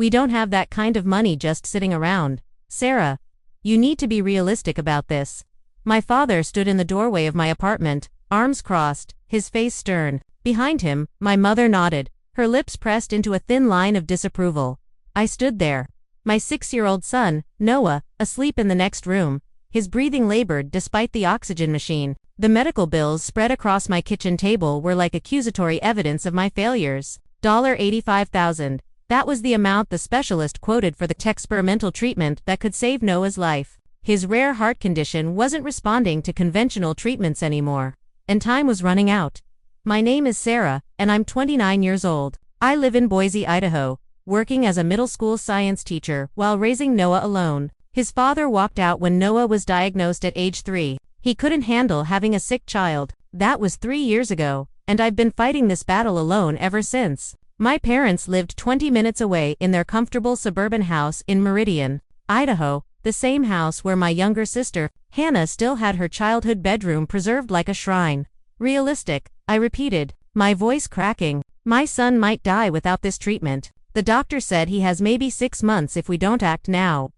We don't have that kind of money just sitting around. Sarah, you need to be realistic about this. My father stood in the doorway of my apartment, arms crossed, his face stern. Behind him, my mother nodded, her lips pressed into a thin line of disapproval. I stood there. My 6-year-old son, Noah, asleep in the next room. His breathing labored despite the oxygen machine. The medical bills spread across my kitchen table were like accusatory evidence of my failures. $85,000. That was the amount the specialist quoted for the experimental treatment that could save Noah's life. His rare heart condition wasn't responding to conventional treatments anymore. And time was running out. My name is Sarah, and I'm 29 years old. I live in Boise, Idaho, working as a middle school science teacher while raising Noah alone. His father walked out when Noah was diagnosed at age 3. He couldn't handle having a sick child. That was 3 years ago, and I've been fighting this battle alone ever since. My parents lived 20 minutes away in their comfortable suburban house in Meridian, Idaho, the same house where my younger sister, Hannah, still had her childhood bedroom preserved like a shrine. Realistic, I repeated, my voice cracking. My son might die without this treatment. The doctor said he has maybe 6 months if we don't act now.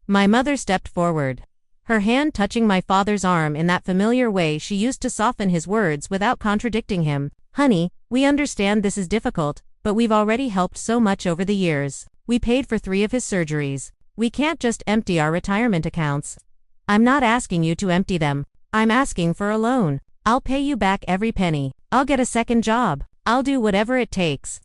My mother stepped forward, her hand touching my father's arm in that familiar way she used to soften his words without contradicting him. Honey, we understand this is difficult, but we've already helped so much over the years. We paid for 3 of his surgeries. We can't just empty our retirement accounts. I'm not asking you to empty them. I'm asking for a loan. I'll pay you back every penny. I'll get a second job. I'll do whatever it takes.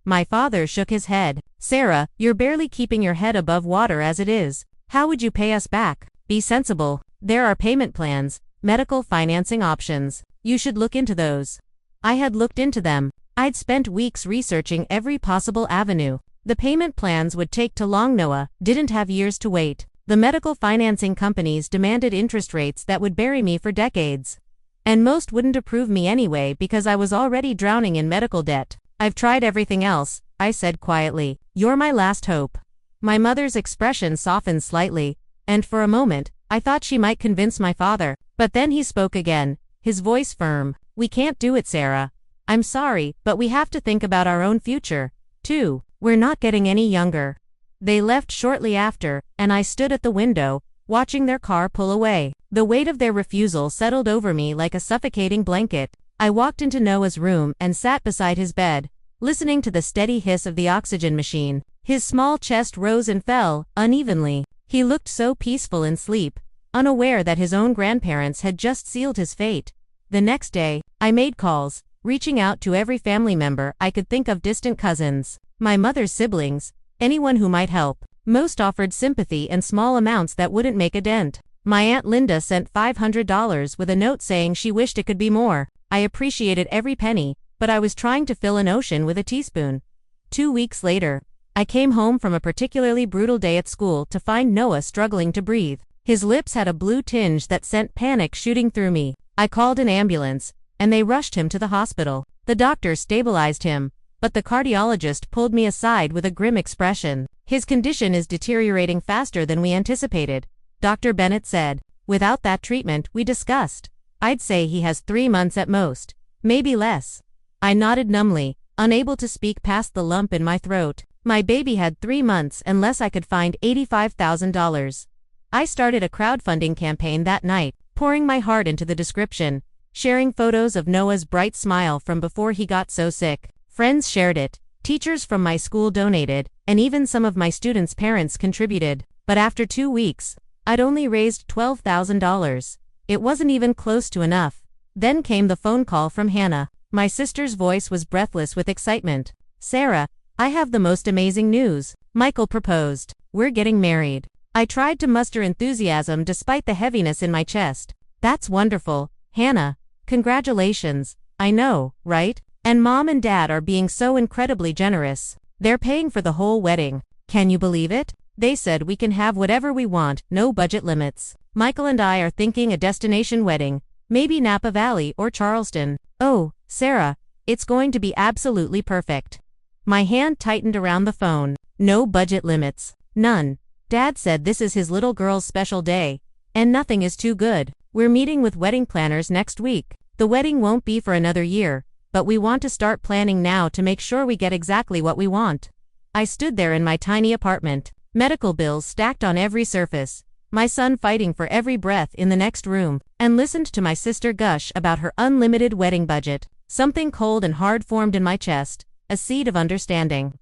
My father shook his head. Sarah, you're barely keeping your head above water as it is. How would you pay us back? Be sensible. There are payment plans, medical financing options. You should look into those. I had looked into them. I'd spent weeks researching every possible avenue. The payment plans would take too long. Noah didn't have years to wait. The medical financing companies demanded interest rates that would bury me for decades. And most wouldn't approve me anyway because I was already drowning in medical debt. I've tried everything else, I said quietly. You're my last hope. My mother's expression softened slightly, and for a moment, I thought she might convince my father. But then he spoke again, his voice firm. We can't do it, Sarah. I'm sorry, but we have to think about our own future, too. We're not getting any younger. They left shortly after, and I stood at the window, watching their car pull away. The weight of their refusal settled over me like a suffocating blanket. I walked into Noah's room and sat beside his bed, listening to the steady hiss of the oxygen machine. His small chest rose and fell, unevenly. He looked so peaceful in sleep, unaware that his own grandparents had just sealed his fate. The next day, I made calls, reaching out to every family member I could think of, distant cousins, my mother's siblings, anyone who might help. Most offered sympathy and small amounts that wouldn't make a dent. My Aunt Linda sent $500 with a note saying she wished it could be more. I appreciated every penny, but I was trying to fill an ocean with a teaspoon. 2 weeks later, I came home from a particularly brutal day at school to find Noah struggling to breathe. His lips had a blue tinge that sent panic shooting through me. I called an ambulance, and they rushed him to the hospital. The doctor stabilized him, but the cardiologist pulled me aside with a grim expression. His condition is deteriorating faster than we anticipated, Dr. Bennett said. Without that treatment we discussed, I'd say he has 3 months at most, maybe less. I nodded numbly, unable to speak past the lump in my throat. My baby had 3 months unless I could find $85,000. I started a crowdfunding campaign that night, pouring my heart into the description, sharing photos of Noah's bright smile from before he got so sick. Friends shared it, teachers from my school donated, and even some of my students' parents contributed. But after 2 weeks, I'd only raised $12,000. It wasn't even close to enough. Then came the phone call from Hannah. My sister's voice was breathless with excitement. Sarah, I have the most amazing news. Michael proposed. We're getting married. I tried to muster enthusiasm despite the heaviness in my chest. That's wonderful, Hannah. Congratulations. I know, right? And Mom and Dad are being so incredibly generous. They're paying for the whole wedding. Can you believe it? They said we can have whatever we want, no budget limits. Michael and I are thinking a destination wedding, maybe Napa Valley or Charleston. Oh, Sarah, it's going to be absolutely perfect. My hand tightened around the phone. No budget limits. None. Dad said this is his little girl's special day, and nothing is too good. We're meeting with wedding planners next week. The wedding won't be for another year, but we want to start planning now to make sure we get exactly what we want. I stood there in my tiny apartment, medical bills stacked on every surface, my son fighting for every breath in the next room, and listened to my sister gush about her unlimited wedding budget. Something cold and hard formed in my chest, a seed of understanding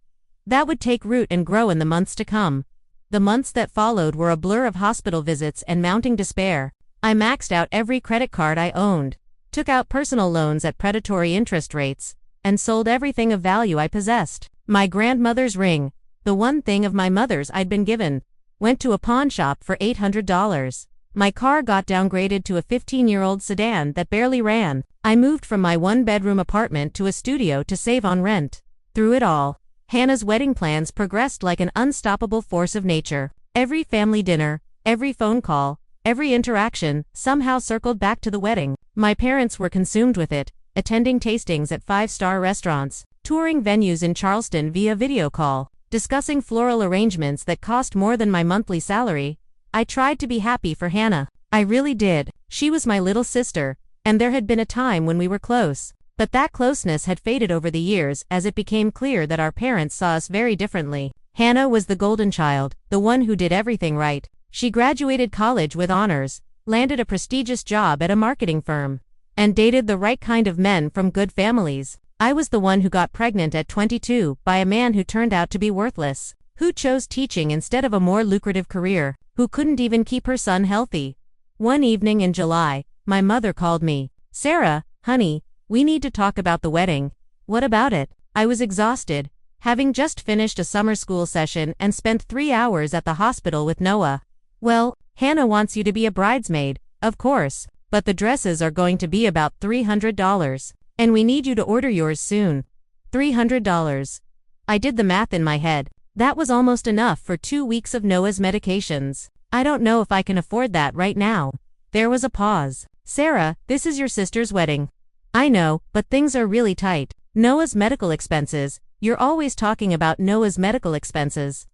that would take root and grow in the months to come. The months that followed were a blur of hospital visits and mounting despair. I maxed out every credit card I owned, took out personal loans at predatory interest rates, and sold everything of value I possessed. My grandmother's ring, the one thing of my mother's I'd been given, went to a pawn shop for $800. My car got downgraded to a 15-year-old sedan that barely ran. I moved from my one-bedroom apartment to a studio to save on rent. Through it all, Hannah's wedding plans progressed like an unstoppable force of nature. Every family dinner, every phone call, every interaction somehow circled back to the wedding. My parents were consumed with it, attending tastings at 5-star restaurants, touring venues in Charleston via video call, discussing floral arrangements that cost more than my monthly salary. I tried to be happy for Hannah. I really did. She was my little sister, and there had been a time when we were close. But that closeness had faded over the years as it became clear that our parents saw us very differently. Hannah was the golden child, the one who did everything right. She graduated college with honors, landed a prestigious job at a marketing firm, and dated the right kind of men from good families. I was the one who got pregnant at 22 by a man who turned out to be worthless, who chose teaching instead of a more lucrative career, who couldn't even keep her son healthy. One evening in July, my mother called me. "Sarah, honey, we need to talk about the wedding." "What about it?" I was exhausted, having just finished a summer school session and spent 3 hours at the hospital with Noah. "Well, Hannah wants you to be a bridesmaid, of course, but the dresses are going to be about $300. And we need you to order yours soon." $300. I did the math in my head. That was almost enough for 2 weeks of Noah's medications. I don't know if I can afford that right now. There was a pause. "Sarah, this is your sister's wedding." "I know, but things are really tight. Noah's medical expenses, you're always talking about Noah's medical expenses."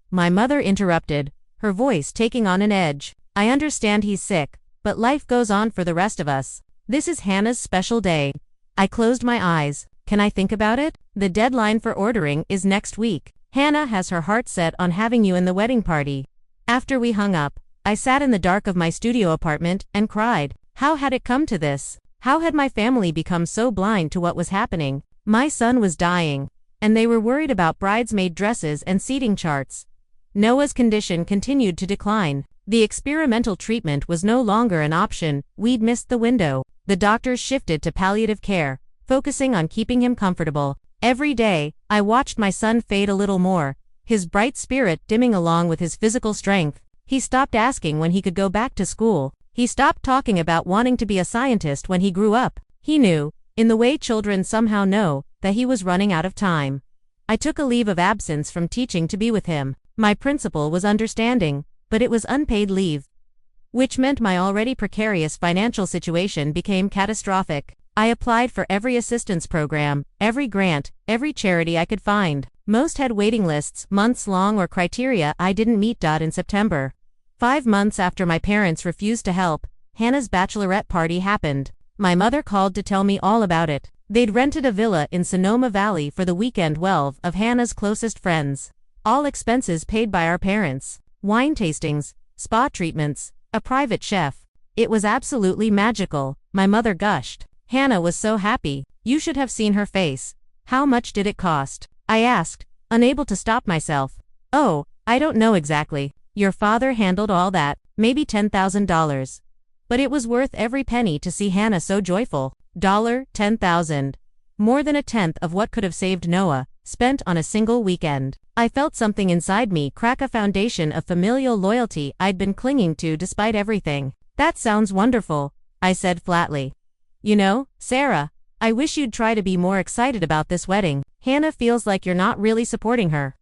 My mother interrupted, her voice taking on an edge. "I understand he's sick, but life goes on for the rest of us. This is Hannah's special day." I closed my eyes. "Can I think about it? The deadline for ordering is next week. Hannah has her heart set on having you in the wedding party." After we hung up, I sat in the dark of my studio apartment and cried. How had it come to this? How had my family become so blind to what was happening? My son was dying, and they were worried about bridesmaid dresses and seating charts. Noah's condition continued to decline. The experimental treatment was no longer an option. We'd missed the window. The doctors shifted to palliative care, focusing on keeping him comfortable. Every day, I watched my son fade a little more, his bright spirit dimming along with his physical strength. He stopped asking when he could go back to school. He stopped talking about wanting to be a scientist when he grew up. He knew, in the way children somehow know, that he was running out of time. I took a leave of absence from teaching to be with him. My principal was understanding, but it was unpaid leave, which meant my already precarious financial situation became catastrophic. I applied for every assistance program, every grant, every charity I could find. Most had waiting lists months long or criteria I didn't meet. In September, 5 months after my parents refused to help, Hannah's bachelorette party happened. My mother called to tell me all about it. They'd rented a villa in Sonoma Valley for the weekend. 12 of Hannah's closest friends. All expenses paid by our parents. Wine tastings, spa treatments, a private chef. It was absolutely magical, my mother gushed. Hannah was so happy. You should have seen her face. "How much did it cost?" I asked, unable to stop myself. "Oh, I don't know exactly. Your father handled all that, maybe $10,000. But it was worth every penny to see Hannah so joyful. $10,000. More than a tenth of what could have saved Noah, spent on a single weekend. I felt something inside me crack, a foundation of familial loyalty I'd been clinging to despite everything. "That sounds wonderful," I said flatly. "You know, Sarah, I wish you'd try to be more excited about this wedding. Hannah feels like you're not really supporting her."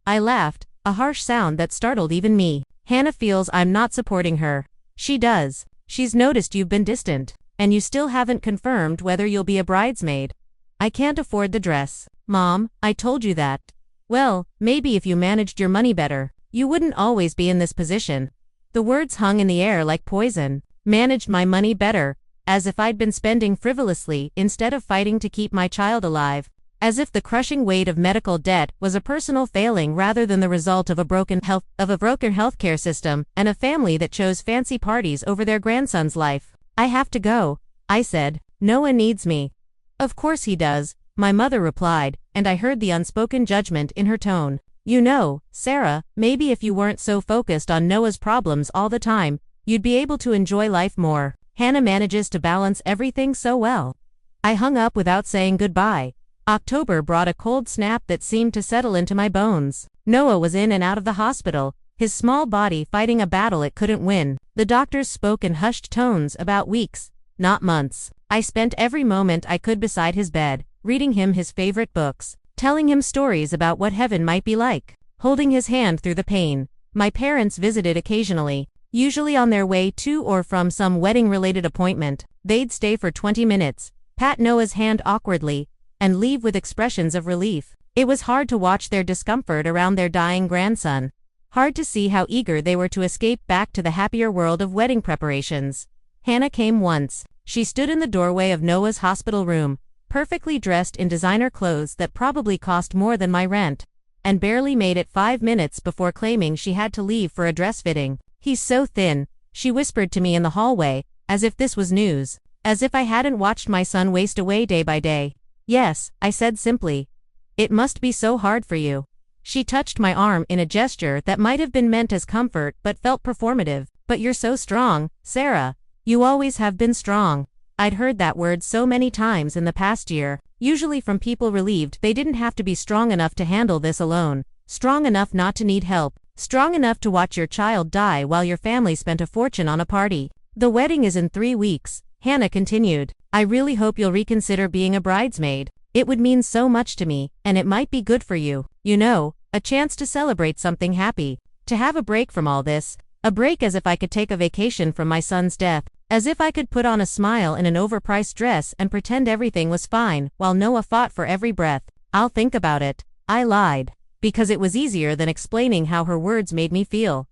I laughed, a harsh sound that startled even me. "Hannah feels I'm not supporting her. She does. She's noticed you've been distant, and you still haven't confirmed whether you'll be a bridesmaid." "I can't afford the dress, Mom, I told you that." "Well, maybe if you managed your money better, you wouldn't always be in this position." The words hung in the air like poison. Managed my money better, as if I'd been spending frivolously instead of fighting to keep my child alive. as if the crushing weight of medical debt was a personal failing rather than the result of a broken healthcare system and a family that chose fancy parties over their grandson's life. "I have to go," I said. "Noah needs me." "Of course he does," my mother replied, and I heard the unspoken judgment in her tone. "You know, Sarah, maybe if you weren't so focused on Noah's problems all the time, you'd be able to enjoy life more. Hannah manages to balance everything so well." I hung up without saying goodbye. October brought a cold snap that seemed to settle into my bones. Noah was in and out of the hospital, his small body fighting a battle it couldn't win. The doctors spoke in hushed tones about weeks, not months. I spent every moment I could beside his bed, reading him his favorite books, telling him stories about what heaven might be like, holding his hand through the pain. My parents visited occasionally, usually on their way to or from some wedding-related appointment. They'd stay for 20 minutes, pat Noah's hand awkwardly, and leave with expressions of relief. It was hard to watch their discomfort around their dying grandson. Hard to see how eager they were to escape back to the happier world of wedding preparations. Hannah came once. She stood in the doorway of Noah's hospital room, perfectly dressed in designer clothes that probably cost more than my rent, and barely made it 5 minutes before claiming she had to leave for a dress fitting. "He's so thin," she whispered to me in the hallway, as if this was news, as if I hadn't watched my son waste away day by day. "Yes," I said simply. "It must be so hard for you." She touched my arm in a gesture that might have been meant as comfort but felt performative. "But you're so strong, Sarah. You always have been strong." I'd heard that word so many times in the past year, usually from people relieved they didn't have to be strong enough to handle this alone, strong enough not to need help, strong enough to watch your child die while your family spent a fortune on a party. "The wedding is in 3 weeks, Hannah continued. "I really hope you'll reconsider being a bridesmaid. It would mean so much to me, and it might be good for you. You know, a chance to celebrate something happy, to have a break from all this, a break as if I could take a vacation from my son's death, as if I could put on a smile in an overpriced dress and pretend everything was fine while Noah fought for every breath." "I'll think about it," I lied, because it was easier than explaining how her words made me feel.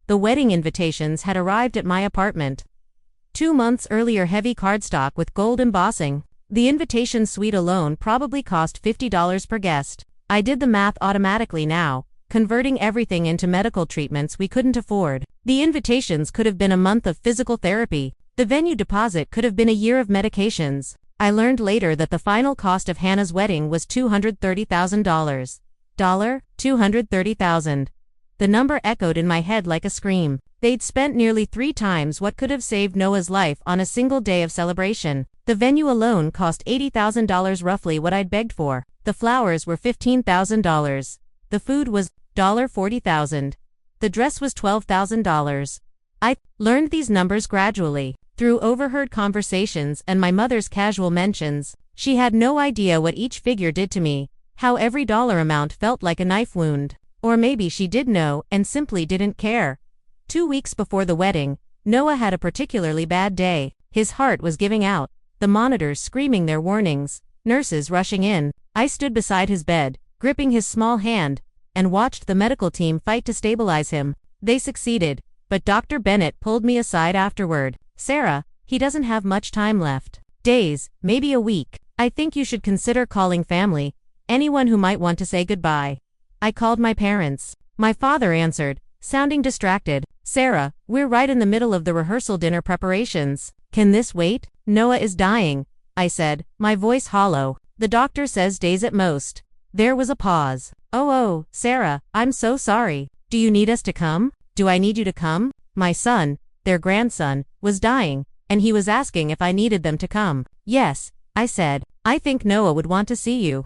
The wedding invitations had arrived at my apartment. 2 months earlier, heavy cardstock with gold embossing. The invitation suite alone probably cost $50 per guest. I did the math automatically now, converting everything into medical treatments we couldn't afford. The invitations could have been a month of physical therapy. The venue deposit could have been a year of medications. I learned later that the final cost of Hannah's wedding was $230,000. $230,000. The number echoed in my head like a scream. They'd spent nearly 3 times what could have saved Noah's life on a single day of celebration. The venue alone cost $80,000, roughly what I'd begged for. The flowers were $15,000. The food was $40,000. The dress was $12,000. I learned these numbers gradually, through overheard conversations and my mother's casual mentions. She had no idea what each figure did to me, how every dollar amount felt like a knife wound. Or maybe she did know and simply didn't care. 2 weeks before the wedding, Noah had a particularly bad day. His heart was giving out, the monitors screaming their warnings, nurses rushing in. I stood beside his bed, gripping his small hand, and watched the medical team fight to stabilize him. They succeeded, but Dr. Bennett pulled me aside afterward. "Sarah, he doesn't have much time left. Days, maybe a week. I think you should consider calling family, anyone who might want to say goodbye." I called my parents. My father answered, sounding distracted. "Sarah, we're right in the middle of the rehearsal dinner preparations. Can this wait? Noah is dying," I said, my voice hollow. "The doctor says days at most." There was a pause. Oh, Sarah, I'm so sorry. Do you need us to come? Do I need you to come?" My son, their grandson, was dying, and he was asking if I needed them to come. "Yes," I said. "I think Noah would want to see you."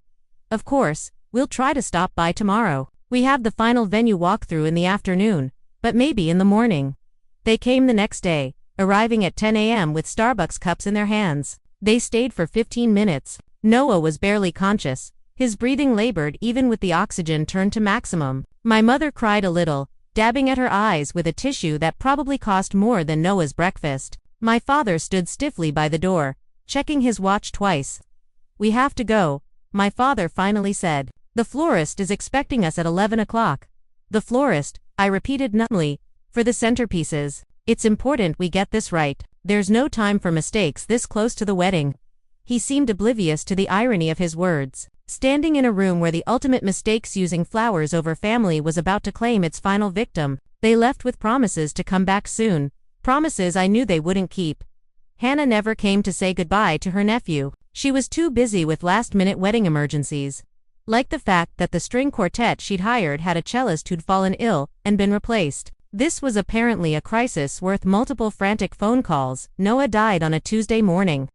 "Of course, we'll try to stop by tomorrow. We have the final venue walkthrough in the afternoon, but maybe in the morning." They came the next day, arriving at 10 a.m. with Starbucks cups in their hands. They stayed for 15 minutes. Noah was barely conscious. His breathing labored even with the oxygen turned to maximum. My mother cried a little, dabbing at her eyes with a tissue that probably cost more than Noah's breakfast. My father stood stiffly by the door, checking his watch twice. "We have to go," my father finally said. "The florist is expecting us at 11 o'clock. "The florist," I repeated numbly, "for the centerpieces. It's important we get this right. There's no time for mistakes this close to the wedding." He seemed oblivious to the irony of his words. Standing in a room where the ultimate mistakes using flowers over family was about to claim its final victim, they left with promises to come back soon. Promises I knew they wouldn't keep. Hannah never came to say goodbye to her nephew. She was too busy with last-minute wedding emergencies. Like the fact that the string quartet she'd hired had a cellist who'd fallen ill and been replaced. This was apparently a crisis worth multiple frantic phone calls. Noah died on a Tuesday morning.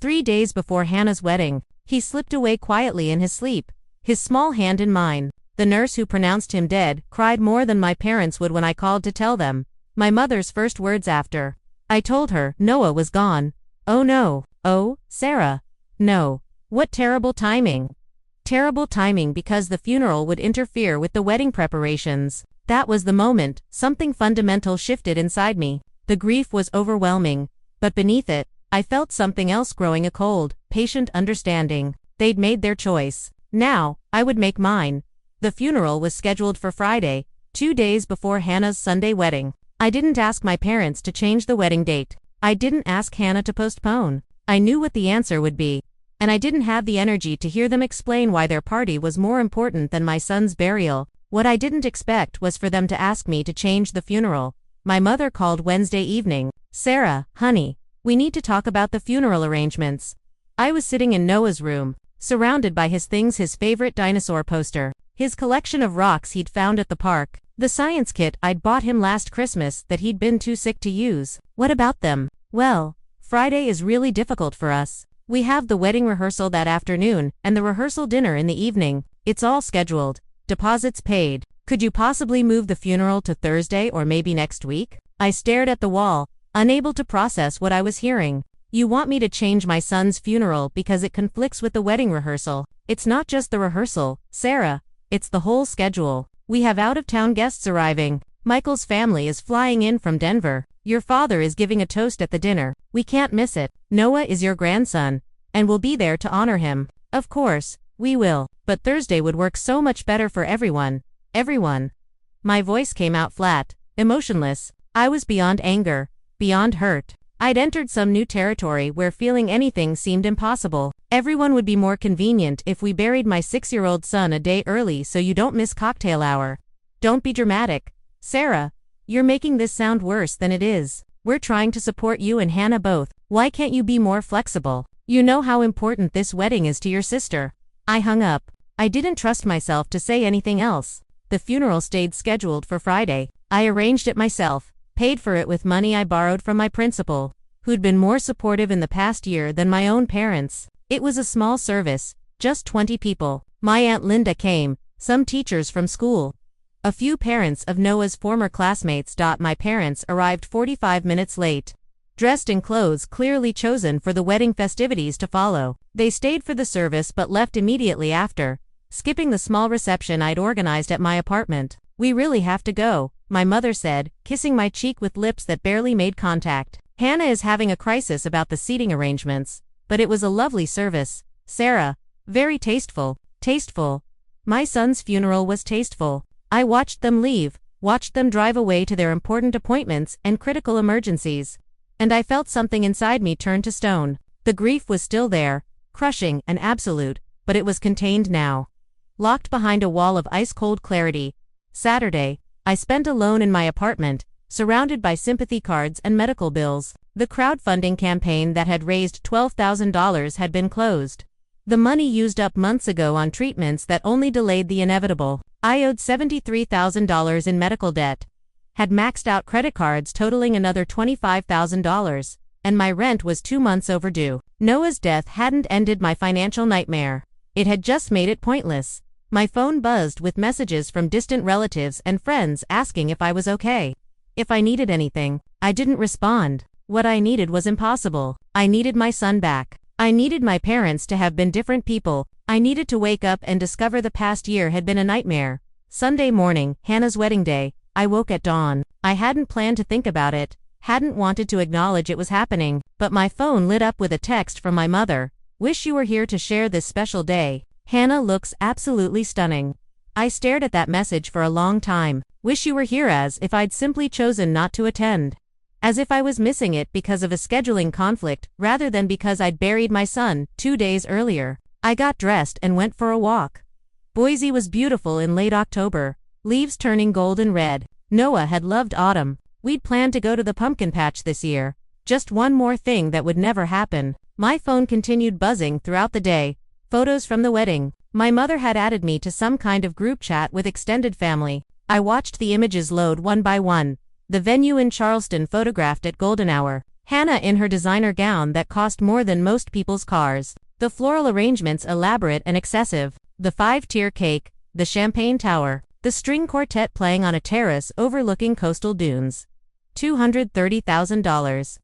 3 days before Hannah's wedding, he slipped away quietly in his sleep, his small hand in mine. The nurse who pronounced him dead cried more than my parents would when I called to tell them. My mother's first words after I told her Noah was gone. Oh no. Oh, Sarah. No. What terrible timing. Terrible timing because the funeral would interfere with the wedding preparations. That was the moment something fundamental shifted inside me. The grief was overwhelming, but beneath it, I felt something else growing, a cold, patient understanding. They'd made their choice. Now, I would make mine. The funeral was scheduled for Friday, 2 days before Hannah's Sunday wedding. I didn't ask my parents to change the wedding date. I didn't ask Hannah to postpone. I knew what the answer would be. And I didn't have the energy to hear them explain why their party was more important than my son's burial. What I didn't expect was for them to ask me to change the funeral. My mother called Wednesday evening. Sarah, honey, we need to talk about the funeral arrangements. I was sitting in Noah's room, surrounded by his things, his favorite dinosaur poster, his collection of rocks he'd found at the park, the science kit I'd bought him last Christmas that he'd been too sick to use. What about them? Well, Friday is really difficult for us. We have the wedding rehearsal that afternoon, and the rehearsal dinner in the evening. It's all scheduled. Deposits paid. Could you possibly move the funeral to Thursday or maybe next week? I stared at the wall, unable to process what I was hearing. You want me to change my son's funeral because it conflicts with the wedding rehearsal? It's not just the rehearsal, Sarah. It's the whole schedule. We have out-of-town guests arriving. Michael's family is flying in from Denver. Your father is giving a toast at the dinner. We can't miss it. Noah is your grandson, and we'll be there to honor him. Of course, we will. But Thursday would work so much better for everyone. Everyone. My voice came out flat, emotionless. I was beyond anger, beyond hurt. I'd entered some new territory where feeling anything seemed impossible. Everyone would be more convenient if we buried my 6-year-old son a day early so you don't miss cocktail hour. Don't be dramatic. Sarah, you're making this sound worse than it is. We're trying to support you and Hannah both. Why can't you be more flexible? You know how important this wedding is to your sister. I hung up. I didn't trust myself to say anything else. The funeral stayed scheduled for Friday. I arranged it myself, paid for it with money I borrowed from my principal, who'd been more supportive in the past year than my own parents. It was a small service, just 20 people. My Aunt Linda came, some teachers from school, a few parents of Noah's former classmates. My parents arrived 45 minutes late, dressed in clothes clearly chosen for the wedding festivities to follow. They stayed for the service but left immediately after, skipping the small reception I'd organized at my apartment. We really have to go, my mother said, kissing my cheek with lips that barely made contact. Hannah is having a crisis about the seating arrangements, but it was a lovely service, Sarah. Very tasteful. Tasteful. My son's funeral was tasteful. I watched them leave, watched them drive away to their important appointments and critical emergencies. And I felt something inside me turn to stone. The grief was still there, crushing and absolute, but it was contained now. Locked behind a wall of ice-cold clarity. Saturday, I spent alone in my apartment, surrounded by sympathy cards and medical bills. The crowdfunding campaign that had raised $12,000 had been closed. The money used up months ago on treatments that only delayed the inevitable. I owed $73,000 in medical debt, had maxed out credit cards totaling another $25,000, and my rent was 2 months overdue. Noah's death hadn't ended my financial nightmare. It had just made it pointless. My phone buzzed with messages from distant relatives and friends asking if I was okay, if I needed anything. I didn't respond. What I needed was impossible. I needed my son back. I needed my parents to have been different people. I needed to wake up and discover the past year had been a nightmare. Sunday morning, Hannah's wedding day, I woke at dawn. I hadn't planned to think about it, hadn't wanted to acknowledge it was happening, but my phone lit up with a text from my mother. Wish you were here to share this special day. Hannah looks absolutely stunning. I stared at that message for a long time. Wish you were here, as if I'd simply chosen not to attend. As if I was missing it because of a scheduling conflict rather than because I'd buried my son 2 days earlier. I got dressed and went for a walk. Boise was beautiful in late October, leaves turning golden red. Noah had loved autumn. We'd planned to go to the pumpkin patch this year. Just one more thing that would never happen. My phone continued buzzing throughout the day. Photos from the wedding. My mother had added me to some kind of group chat with extended family. I watched the images load one by one. The venue in Charleston photographed at golden hour. Hannah in her designer gown that cost more than most people's cars. The floral arrangements elaborate and excessive. The 5-tier cake. The champagne tower. The string quartet playing on a terrace overlooking coastal dunes. $230,000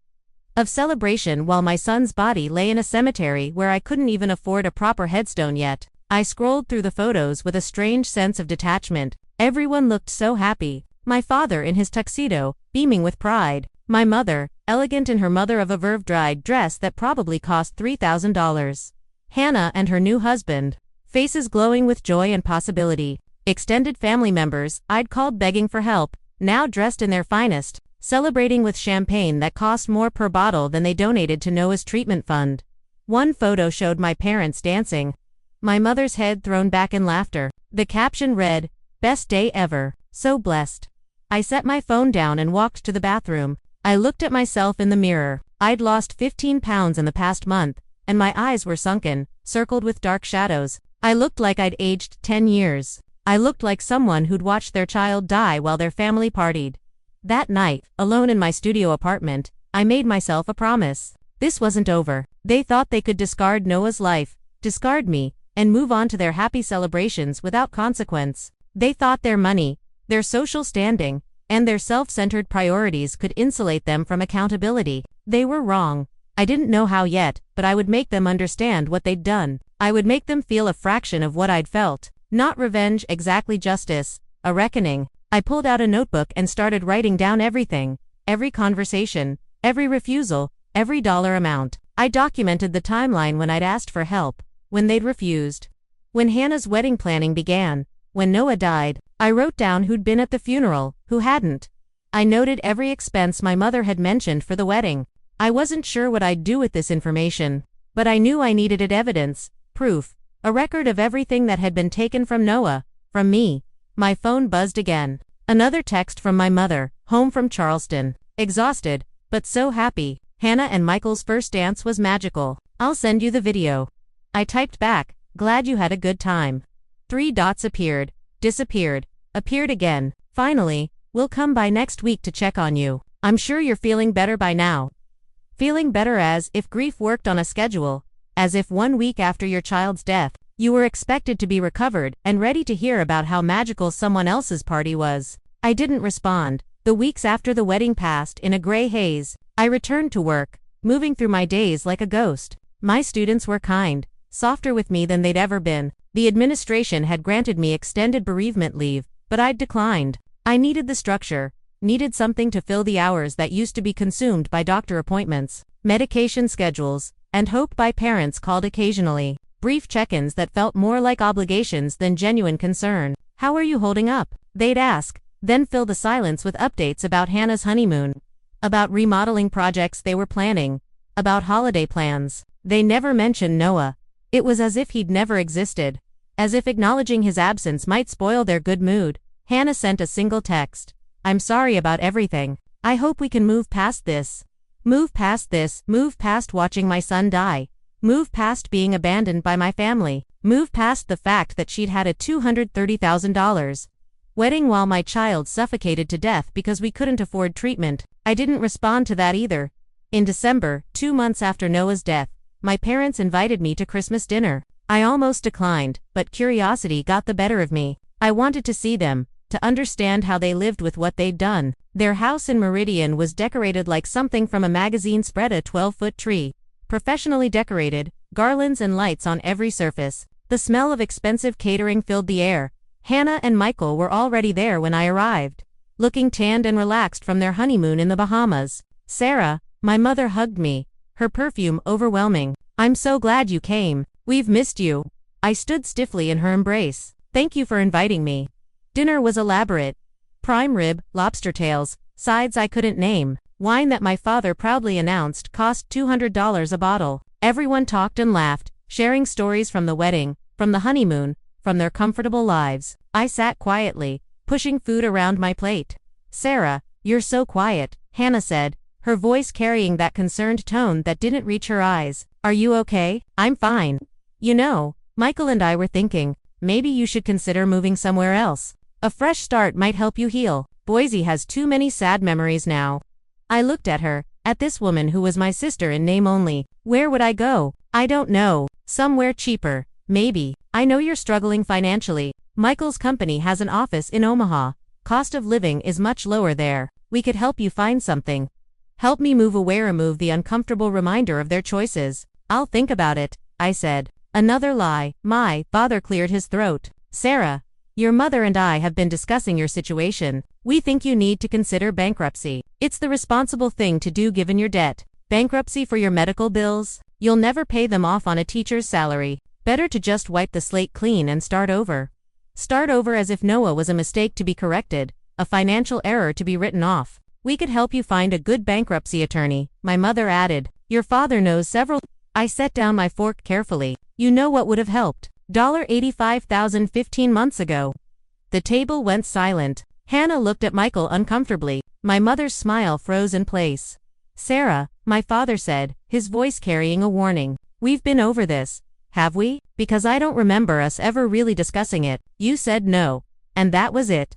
of celebration while my son's body lay in a cemetery where I couldn't even afford a proper headstone yet. I scrolled through the photos with a strange sense of detachment. Everyone looked so happy. My father in his tuxedo, beaming with pride. My mother, elegant in her mother-of-a-verve-dried dress that probably cost $3,000. Hannah and her new husband, faces glowing with joy and possibility. Extended family members I'd called begging for help, now dressed in their finest, celebrating with champagne that cost more per bottle than they donated to Noah's treatment fund. One photo showed my parents dancing. My mother's head thrown back in laughter. The caption read, "Best day ever. So blessed." I set my phone down and walked to the bathroom. I looked at myself in the mirror. I'd lost 15 pounds in the past month, and my eyes were sunken, circled with dark shadows. I looked like I'd aged 10 years. I looked like someone who'd watched their child die while their family partied. That night, alone in my studio apartment, I made myself a promise. This wasn't over. They thought they could discard Noah's life, discard me, and move on to their happy celebrations without consequence. They thought their money, their social standing, and their self-centered priorities could insulate them from accountability. They were wrong. I didn't know how yet, but I would make them understand what they'd done. I would make them feel a fraction of what I'd felt. Not revenge, exactly justice, a reckoning. I pulled out a notebook and started writing down everything. Every conversation, every refusal, every dollar amount. I documented the timeline when I'd asked for help, when they'd refused, when Hannah's wedding planning began, when Noah died. I wrote down who'd been at the funeral, who hadn't. I noted every expense my mother had mentioned for the wedding. I wasn't sure what I'd do with this information, but I knew I needed it evidence, proof, a record of everything that had been taken from Noah, from me. My phone buzzed again. Another text from my mother, home from Charleston. Exhausted, but so happy. Hannah and Michael's first dance was magical. I'll send you the video. I typed back, glad you had a good time. 3 dots appeared, disappeared, appeared again. Finally, we'll come by next week to check on you. I'm sure you're feeling better by now. Feeling better as if grief worked on a schedule, as if 1 week after your child's death, you were expected to be recovered and ready to hear about how magical someone else's party was. I didn't respond. The weeks after the wedding passed in a gray haze. I returned to work, moving through my days like a ghost. My students were kind, softer with me than they'd ever been. The administration had granted me extended bereavement leave, but I'd declined. I needed the structure, needed something to fill the hours that used to be consumed by doctor appointments, medication schedules, and hope by parents called occasionally. Brief check-ins that felt more like obligations than genuine concern. How are you holding up? They'd ask, then fill the silence with updates about Hannah's honeymoon, about remodeling projects they were planning, about holiday plans. They never mentioned Noah. It was as if he'd never existed, as if acknowledging his absence might spoil their good mood. Hannah sent a single text. I'm sorry about everything. I hope we can move past this. Move past this, move past watching my son die. Move past being abandoned by my family. Move past the fact that she'd had a $230,000 wedding while my child suffocated to death because we couldn't afford treatment. I didn't respond to that either. In December, 2 months after Noah's death, my parents invited me to Christmas dinner. I almost declined, but curiosity got the better of me. I wanted to see them, to understand how they lived with what they'd done. Their house in Meridian was decorated like something from a magazine spread a 12-foot tree. Professionally decorated, garlands and lights on every surface. The smell of expensive catering filled the air. Hannah and Michael were already there when I arrived, looking tanned and relaxed from their honeymoon in the Bahamas. Sarah, my mother, hugged me, her perfume overwhelming. I'm so glad you came. We've missed you. I stood stiffly in her embrace. Thank you for inviting me. Dinner was elaborate. Prime rib, lobster tails, sides I couldn't name. Wine that my father proudly announced cost $200 a bottle. Everyone talked and laughed, sharing stories from the wedding, from the honeymoon, from their comfortable lives. I sat quietly, pushing food around my plate. "Sarah, you're so quiet," Hannah said, her voice carrying that concerned tone that didn't reach her eyes. "Are you okay?" "I'm fine. You know, Michael and I were thinking, maybe you should consider moving somewhere else. A fresh start might help you heal. Boise has too many sad memories now." I looked at her, at this woman who was my sister in name only. "Where would I go?" "I don't know. Somewhere cheaper, maybe. I know you're struggling financially. Michael's company has an office in Omaha. Cost of living is much lower there. We could help you find something. Help me move away, remove the uncomfortable reminder of their choices." "I'll think about it," I said. Another lie. My father cleared his throat. "Sarah, your mother and I have been discussing your situation. We think you need to consider bankruptcy. It's the responsible thing to do given your debt. Bankruptcy for your medical bills? You'll never pay them off on a teacher's salary. Better to just wipe the slate clean and start over. Start over as if Noah was a mistake to be corrected, a financial error to be written off. We could help you find a good bankruptcy attorney," my mother added. "Your father knows several." I set down my fork carefully. "You know what would have helped? $85,000 15 months ago." The table went silent. Hannah looked at Michael uncomfortably. My mother's smile froze in place. "Sarah," my father said, his voice carrying a warning. "We've been over this, have we? Because I don't remember us ever really discussing it. You said no. And that was it.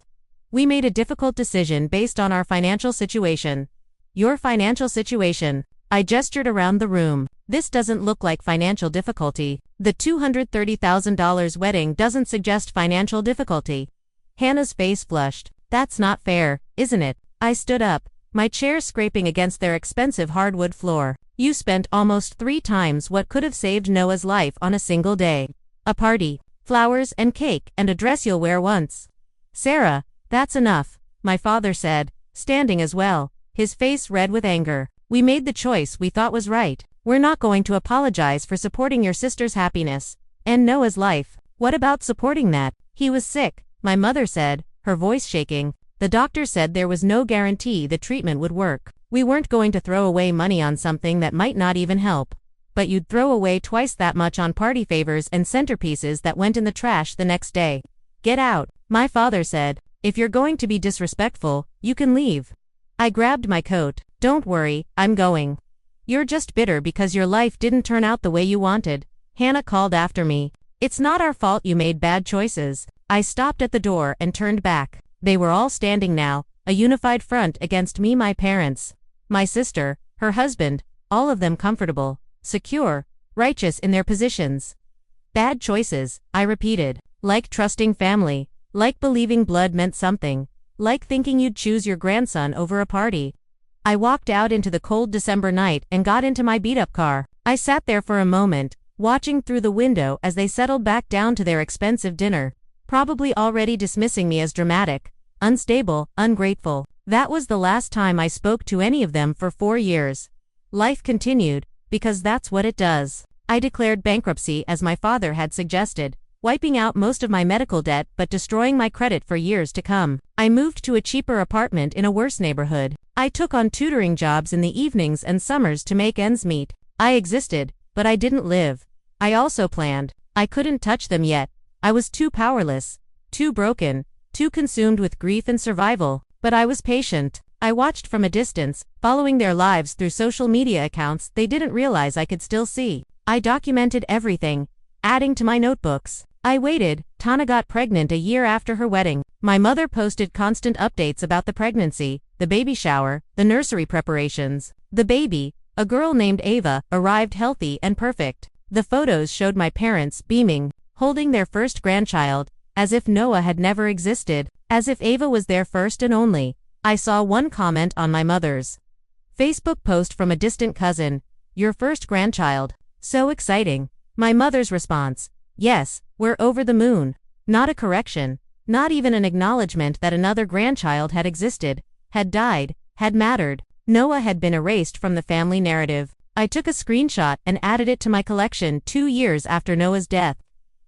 We made a difficult decision based on our financial situation." "Your financial situation?" I gestured around the room. "This doesn't look like financial difficulty. The $230,000 wedding doesn't suggest financial difficulty." Hannah's face flushed. "That's not fair, isn't it?" I stood up, my chair scraping against their expensive hardwood floor. "You spent almost 3 times what could have saved Noah's life on a single day. A party, flowers and cake, and a dress you'll wear once." "Sarah, that's enough," my father said, standing as well, his face red with anger. "We made the choice we thought was right. We're not going to apologize for supporting your sister's happiness and Noah's life." "What about supporting that? He was sick," my mother said, her voice shaking. "The doctor said there was no guarantee the treatment would work. We weren't going to throw away money on something that might not even help. But you'd throw away twice that much on party favors and centerpieces that went in the trash the next day." "Get out," my father said. "If you're going to be disrespectful, you can leave." I grabbed my coat. "Don't worry, I'm going." "You're just bitter because your life didn't turn out the way you wanted," Hannah called after me. "It's not our fault you made bad choices." I stopped at the door and turned back. They were all standing now, a unified front against me, my parents, my sister, her husband, all of them comfortable, secure, righteous in their positions. "Bad choices," I repeated. "Like trusting family, like believing blood meant something, like thinking you'd choose your grandson over a party." I walked out into the cold December night and got into my beat-up car. I sat there for a moment, watching through the window as they settled back down to their expensive dinner, probably already dismissing me as dramatic, unstable, ungrateful. That was the last time I spoke to any of them for 4 years. Life continued, because that's what it does. I declared bankruptcy as my father had suggested, wiping out most of my medical debt but destroying my credit for years to come. I moved to a cheaper apartment in a worse neighborhood. I took on tutoring jobs in the evenings and summers to make ends meet. I existed, but I didn't live. I also planned. I couldn't touch them yet. I was too powerless, too broken, too consumed with grief and survival. But I was patient. I watched from a distance, following their lives through social media accounts they didn't realize I could still see. I documented everything, adding to my notebooks. I waited. Tana got pregnant a year after her wedding. My mother posted constant updates about the pregnancy, the baby shower, the nursery preparations. The baby, a girl named Ava, arrived healthy and perfect. The photos showed my parents beaming, holding their first grandchild, as if Noah had never existed, as if Ava was their first and only. I saw one comment on my mother's Facebook post from a distant cousin, "Your first grandchild. So exciting." My mother's response, "Yes, we're over the moon." Not a correction, not even an acknowledgement that another grandchild had existed, had died, had mattered. Noah had been erased from the family narrative. I took a screenshot and added it to my collection 2 years after Noah's death.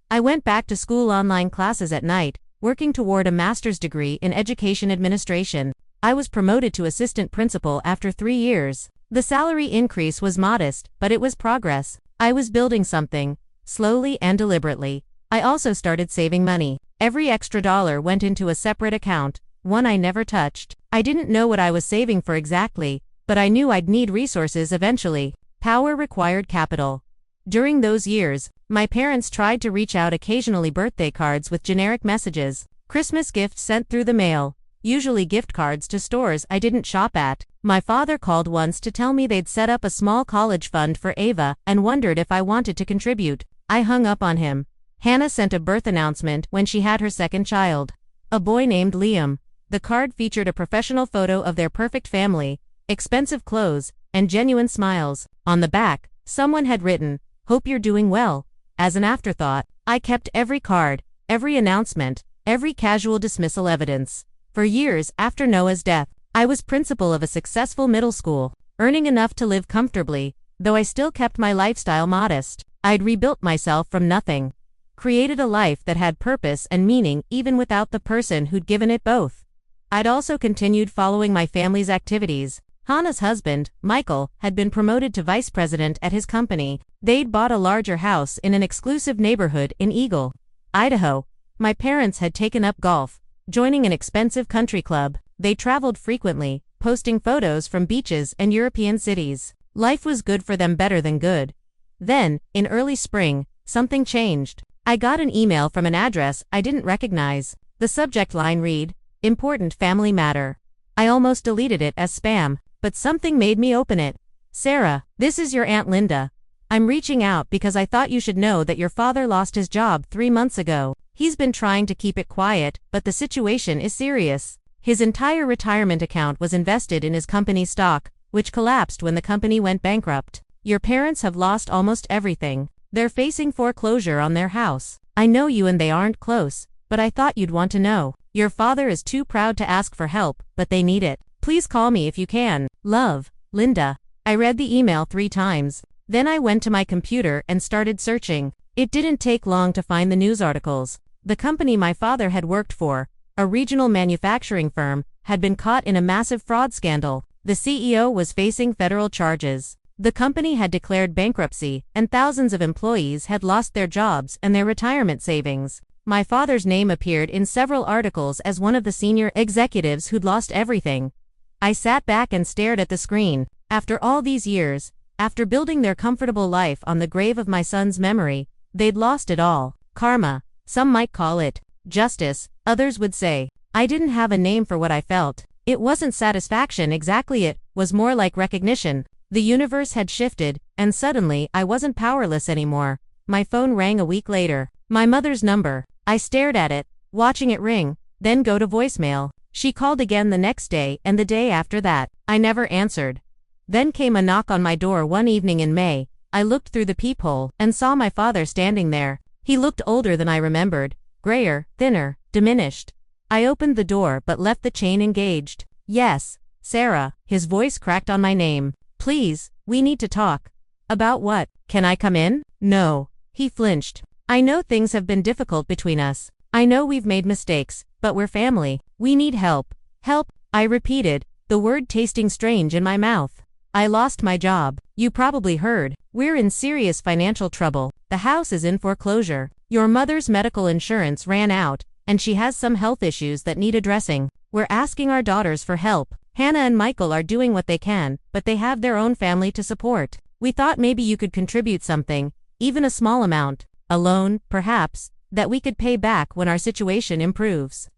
I went back to school online classes at night, working toward a master's degree in education administration. I was promoted to assistant principal after 3 years. The salary increase was modest, but it was progress. I was building something, slowly and deliberately. I also started saving money. Every extra dollar went into a separate account, one I never touched. I didn't know what I was saving for exactly, but I knew I'd need resources eventually. Power required capital. During those years, my parents tried to reach out occasionally, birthday cards with generic messages, Christmas gifts sent through the mail, usually gift cards to stores I didn't shop at. My father called once to tell me they'd set up a small college fund for Ava and wondered if I wanted to contribute. I hung up on him. Hannah sent a birth announcement when she had her second child, a boy named Liam. The card featured a professional photo of their perfect family, expensive clothes, and genuine smiles. On the back, someone had written, "Hope you're doing well." As an afterthought, I kept every card, every announcement, every casual dismissal evidence. For years after Noah's death, I was principal of a successful middle school, earning enough to live comfortably, though I still kept my lifestyle modest. I'd rebuilt myself from nothing, created a life that had purpose and meaning even without the person who'd given it both. I'd also continued following my family's activities. Hannah's husband, Michael, had been promoted to vice president at his company. They'd bought a larger house in an exclusive neighborhood in Eagle, Idaho. My parents had taken up golf, joining an expensive country club. They traveled frequently, posting photos from beaches and European cities. Life was good for them, better than good. Then, in early spring, something changed. I got an email from an address I didn't recognize. The subject line read, "Important family matter." I almost deleted it as spam, but something made me open it. "Sarah, this is your Aunt Linda. I'm reaching out because I thought you should know that your father lost his job 3 months ago. He's been trying to keep it quiet, but the situation is serious. His entire retirement account was invested in his company's stock, which collapsed when the company went bankrupt. Your parents have lost almost everything. They're facing foreclosure on their house. I know you and they aren't close, but I thought you'd want to know. Your father is too proud to ask for help, but they need it. Please call me if you can. Love, Linda." I read the email 3 times. Then I went to my computer and started searching. It didn't take long to find the news articles. The company my father had worked for, a regional manufacturing firm, had been caught in a massive fraud scandal. The CEO was facing federal charges. The company had declared bankruptcy, and thousands of employees had lost their jobs and their retirement savings. My father's name appeared in several articles as one of the senior executives who'd lost everything. I sat back and stared at the screen. After all these years, after building their comfortable life on the grave of my son's memory, they'd lost it all. Karma. Some might call it justice, others would say. I didn't have a name for what I felt. It wasn't satisfaction exactly, it was more like recognition. The universe had shifted, and suddenly I wasn't powerless anymore. My phone rang a week later. My mother's number. I stared at it, watching it ring, then go to voicemail. She called again the next day and the day after that. I never answered. Then came a knock on my door one evening in May. I looked through the peephole and saw my father standing there. He looked older than I remembered, grayer, thinner, diminished. I opened the door but left the chain engaged. "Yes, Sarah." His voice cracked on my name. "Please, we need to talk." "About what? Can I come in?" "No." He flinched. "I know things have been difficult between us. I know we've made mistakes, but we're family. We need help." "Help?" I repeated, the word tasting strange in my mouth. "I lost my job. You probably heard. We're in serious financial trouble. The house is in foreclosure. Your mother's medical insurance ran out, and she has some health issues that need addressing. We're asking our daughters for help. Hannah and Michael are doing what they can, but they have their own family to support. We thought maybe you could contribute something, even a small amount, a loan, perhaps, that we could pay back when our situation improves."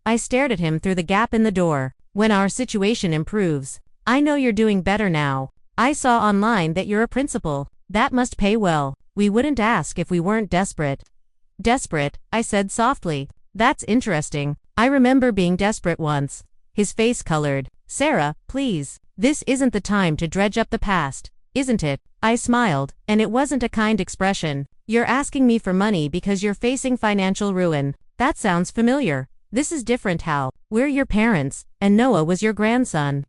I stared at him through the gap in the door. "When our situation improves? I know you're doing better now. I saw online that you're a principal. That must pay well. We wouldn't ask if we weren't desperate." "Desperate?" I said softly. "That's interesting. I remember being desperate once." His face colored. "Sarah, please. This isn't the time to dredge up the past, isn't it?" I smiled, and it wasn't a kind expression. "You're asking me for money because you're facing financial ruin. That sounds familiar. This is different, Hal. We're your parents, and Noah was your grandson."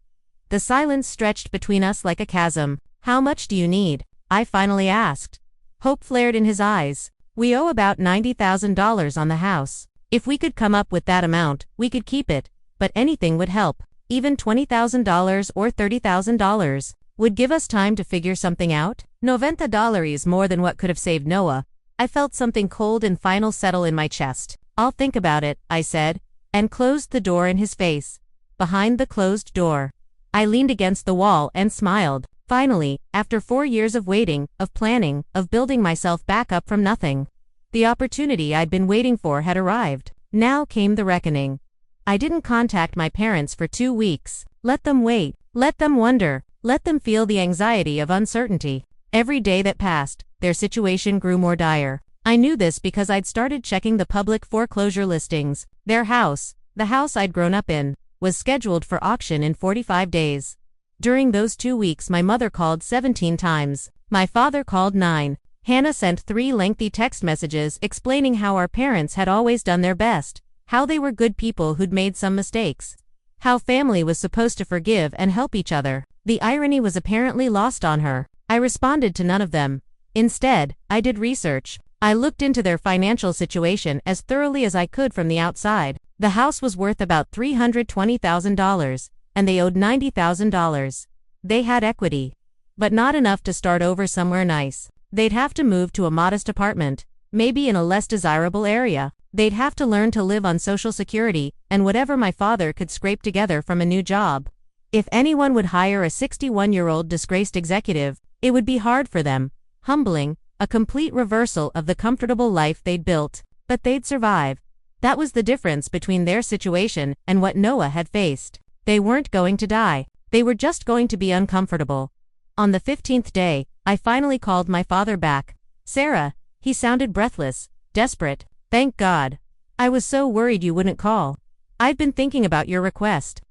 The silence stretched between us like a chasm. "How much do you need?" I finally asked. Hope flared in his eyes. "We owe about $90,000 on the house. If we could come up with that amount, we could keep it, but anything would help." Even $20,000 or $30,000 would give us time to figure something out? $90 more than what could have saved Noah. I felt something cold and final settle in my chest. I'll think about it, I said, and closed the door in his face. Behind the closed door, I leaned against the wall and smiled. Finally, after 4 years of waiting, of planning, of building myself back up from nothing, the opportunity I'd been waiting for had arrived. Now came the reckoning. I didn't contact my parents for 2 weeks. Let them wait. Let them wonder. Let them feel the anxiety of uncertainty. Every day that passed, their situation grew more dire. I knew this because I'd started checking the public foreclosure listings. Their house, the house I'd grown up in, was scheduled for auction in 45 days. During those 2 weeks, my mother called 17 times. My father called 9. Hannah sent 3 lengthy text messages explaining how our parents had always done their best, how they were good people who'd made some mistakes, how family was supposed to forgive and help each other. The irony was apparently lost on her. I responded to none of them. Instead, I did research. I looked into their financial situation as thoroughly as I could from the outside. The house was worth about $320,000, and they owed $90,000. They had equity, but not enough to start over somewhere nice. They'd have to move to a modest apartment, maybe in a less desirable area. They'd have to learn to live on Social Security and whatever my father could scrape together from a new job. If anyone would hire a 61-year-old disgraced executive, it would be hard for them, humbling, a complete reversal of the comfortable life they'd built. But they'd survive. That was the difference between their situation and what Noah had faced. They weren't going to die. They were just going to be uncomfortable. On the 15th day, I finally called my father back. "Sarah," he sounded breathless, desperate. "Thank God. I was so worried you wouldn't call. I've been thinking about your request."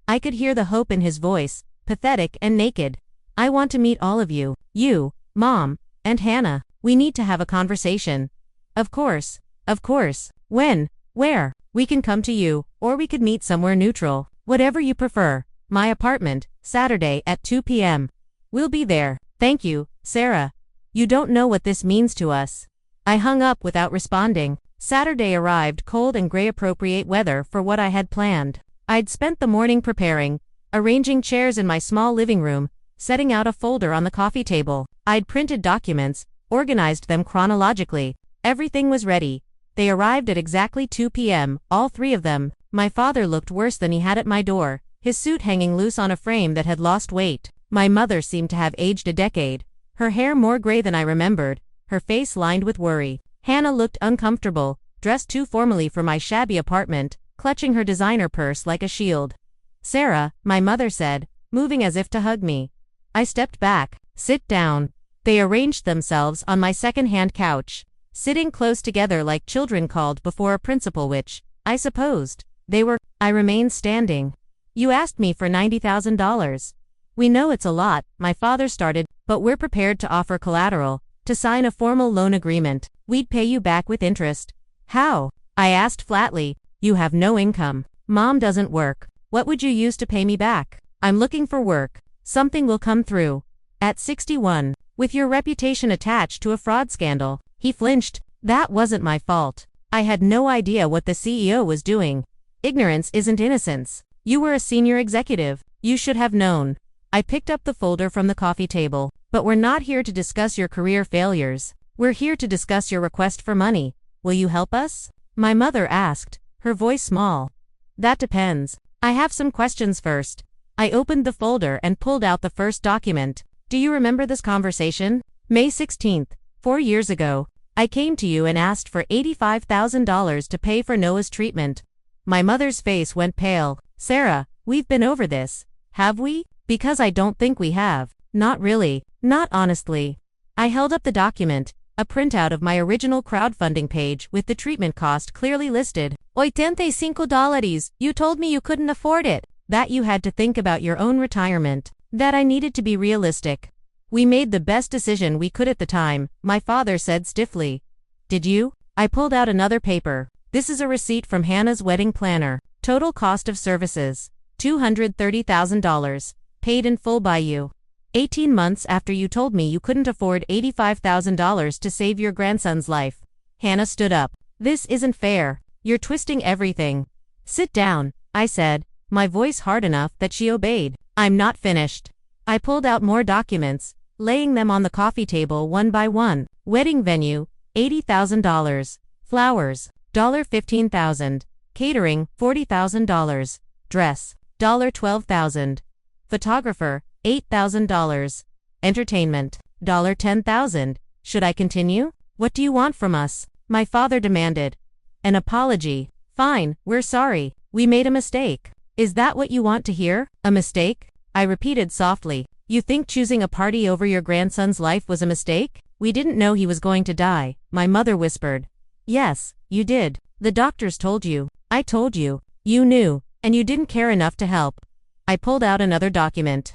I could hear the hope in his voice, pathetic and naked. "I want to meet all of you, Mom, and Hannah. We need to have a conversation." Of course. When? Where? We can come to you, or we could meet somewhere neutral. Whatever you prefer. My apartment, Saturday at 2 p.m. We'll be there. Thank you, Sarah. You don't know what this means to us." I hung up without responding. Saturday arrived, cold and gray, appropriate weather for what I had planned. I'd spent the morning preparing, arranging chairs in my small living room, setting out a folder on the coffee table. I'd printed documents, organized them chronologically. Everything was ready. They arrived at exactly 2 p.m., all 3 of them. My father looked worse than he had at my door, his suit hanging loose on a frame that had lost weight. My mother seemed to have aged a decade, her hair more gray than I remembered, her face lined with worry. Hannah looked uncomfortable, dressed too formally for my shabby apartment, clutching her designer purse like a shield. "Sarah," my mother said, moving as if to hug me. I stepped back. "Sit down." They arranged themselves on my second-hand couch, sitting close together like children called before a principal, which, I supposed, they were. I remained standing. "You asked me for $90,000. We know it's a lot," my father started, "but we're prepared to offer collateral, to sign a formal loan agreement. We'd pay you back with interest." "How?" I asked flatly. "You have no income. Mom doesn't work. What would you use to pay me back?" "I'm looking for work. Something will come through." "At 61. With your reputation attached to a fraud scandal." He flinched. "That wasn't my fault. I had no idea what the CEO was doing. Ignorance isn't innocence. You were a senior executive. You should have known." I picked up the folder from the coffee table. "But we're not here to discuss your career failures. We're here to discuss your request for money. Will you help us?" my mother asked, her voice small. "That depends. I have some questions first." I opened the folder and pulled out the first document. "Do you remember this conversation? May 16th, 4 years ago, I came to you and asked for $85,000 to pay for Noah's treatment." My mother's face went pale. "Sarah, we've been over this, have we?" "Because I don't think we have." "Not really. Not honestly." I held up the document, a printout of my original crowdfunding page with the treatment cost clearly listed. $85. You told me you couldn't afford it. That you had to think about your own retirement. That I needed to be realistic. "We made the best decision we could at the time," my father said stiffly. "Did you?" I pulled out another paper. "This is a receipt from Hannah's wedding planner. Total cost of services, $230,000. Paid in full by you. 18 months after you told me you couldn't afford $85,000 to save your grandson's life." Hannah stood up. "This isn't fair. You're twisting everything." "Sit down," I said, my voice hard enough that she obeyed. I'm not finished. I pulled out more documents, laying them on the coffee table one by one. Wedding venue, $80,000. Flowers, $15,000. Catering, $40,000. Dress, $12,000. Photographer, $8,000. Entertainment, $10,000. Should I continue? What do you want from us? My father demanded. An apology. Fine, we're sorry. We made a mistake. Is that what you want to hear? A mistake? I repeated softly. You think choosing a party over your grandson's life was a mistake? We didn't know he was going to die, my mother whispered. Yes, you did. The doctors told you. I told you. You knew, and you didn't care enough to help. I pulled out another document.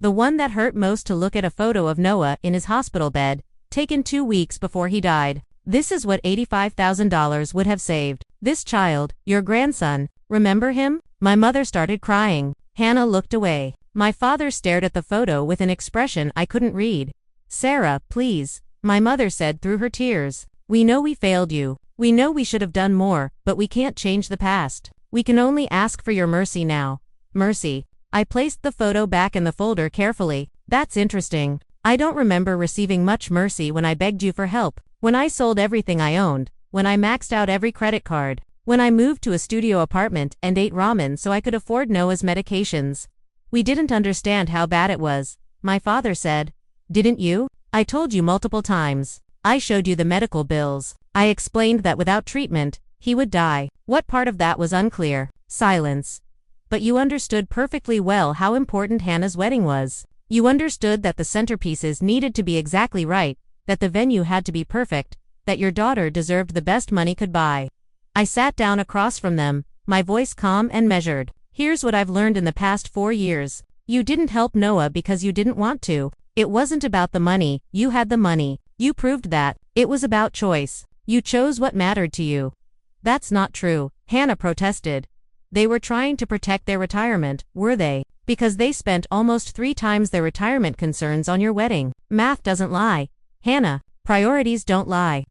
The one that hurt most to look at a photo of Noah in his hospital bed, taken 2 weeks before he died. This is what $85,000 would have saved. This child, your grandson, remember him? My mother started crying. Hannah looked away. My father stared at the photo with an expression I couldn't read. Sarah, please, my mother said through her tears. We know we failed you. We know we should have done more, but we can't change the past. We can only ask for your mercy now. Mercy. I placed the photo back in the folder carefully. That's interesting. I don't remember receiving much mercy when I begged you for help, when I sold everything I owned, when I maxed out every credit card, when I moved to a studio apartment and ate ramen so I could afford Noah's medications. We didn't understand how bad it was, my father said. Didn't you? I told you multiple times. I showed you the medical bills. I explained that without treatment, he would die. What part of that was unclear? Silence. But you understood perfectly well how important Hannah's wedding was. You understood that the centerpieces needed to be exactly right, that the venue had to be perfect, that your daughter deserved the best money could buy. I sat down across from them, my voice calm and measured. Here's what I've learned in the past 4 years. You didn't help Noah because you didn't want to. It wasn't about the money, you had the money. You proved that. It was about choice. You chose what mattered to you. That's not true, Hannah protested. They were trying to protect their retirement, were they? Because they spent almost 3 times their retirement concerns on your wedding. Math doesn't lie. Hannah, priorities don't lie.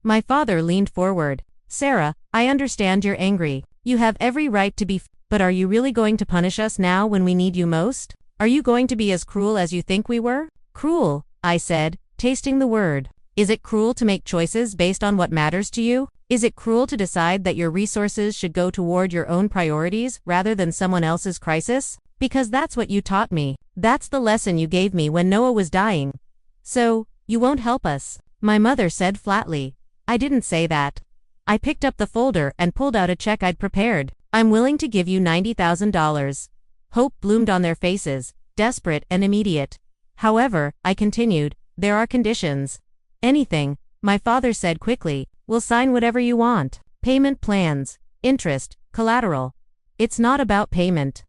My father leaned forward. Sarah, I understand you're angry. You have every right to be, but are you really going to punish us now when we need you most? Are you going to be as cruel as you think we were? Cruel, I said, tasting the word. Is it cruel to make choices based on what matters to you? Is it cruel to decide that your resources should go toward your own priorities rather than someone else's crisis? Because that's what you taught me. That's the lesson you gave me when Noah was dying. So, you won't help us, my mother said flatly. I didn't say that. I picked up the folder and pulled out a check I'd prepared. I'm willing to give you $90,000. Hope bloomed on their faces, desperate and immediate. However, I continued, there are conditions. Anything, my father said quickly, we'll sign whatever you want. Payment plans, interest, collateral. It's not about payment.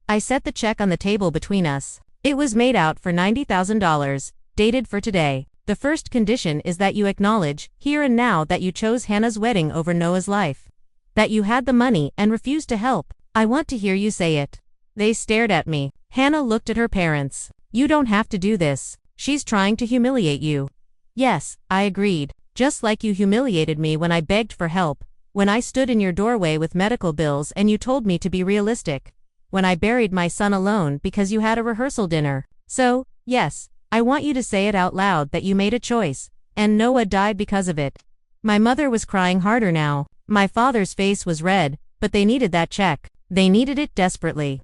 I set the check on the table between us. It was made out for $90,000, dated for today. The first condition is that you acknowledge, here and now, that you chose Hannah's wedding over Noah's life. That you had the money and refused to help. I want to hear you say it. They stared at me. Hannah looked at her parents. You don't have to do this. She's trying to humiliate you. Yes, I agreed. Just like you humiliated me when I begged for help, when I stood in your doorway with medical bills and you told me to be realistic, when I buried my son alone because you had a rehearsal dinner. So, yes, I want you to say it out loud that you made a choice, and Noah died because of it. My mother was crying harder now. My father's face was red, but they needed that check. They needed it desperately.